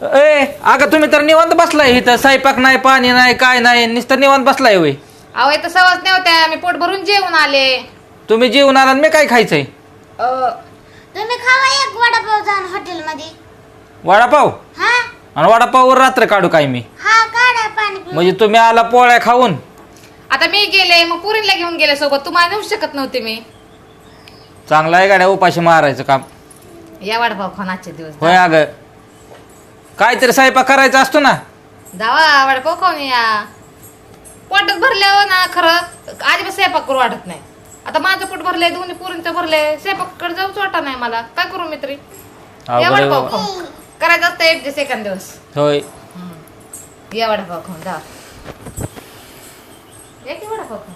ए अगं तुम्ही तर निवांत बसलाय इथं, स्वयंपाक नाही, पाणी नाही, काय नाही, नुसतं निवांत बसलाय होय. अहो इथं सवच नव्हत्या, मी पोट भरून जेवून आले. तुम्ही जेवून आला आणि मी काय खायचंय? तुम्ही खावा एक वडापाव जाऊन हॉटेलमध्ये. वडापाव? हा आणि वडापाववर रात्र काढू काय मी? हा काढा पाणी पिऊन. म्हणजे तुम्ही आला पोळ्या खाऊन? आता मी गेले मग पुरीला घेऊन गेले सोबत, तुम्हाला नेऊ शकत नव्हते मी. चांगला आहे गाड्या उपाशी मारायचं काम. या वडापाव खाऊन आजचे दिवस. होय अगं, काहीतरी स्वयंपाक करायचा असतो ना. जावा वडापाव खाऊन या. पोटच भरल्यावर ना खरं आधी स्वयंपाक करू वाटत नाही. आता माझं पोट भरलंय, दोन्ही पुरींचं भरलंय, स्वयंपाकडे जाऊच वाटत नाही मला. काय करू मित्री? या अवघड आहे वडापाव बाबा. खाऊन करायचं असतं एक दिवस एखाद दिवस. होय. या वडापाव खाऊन जा. या की वडापाव खाऊन.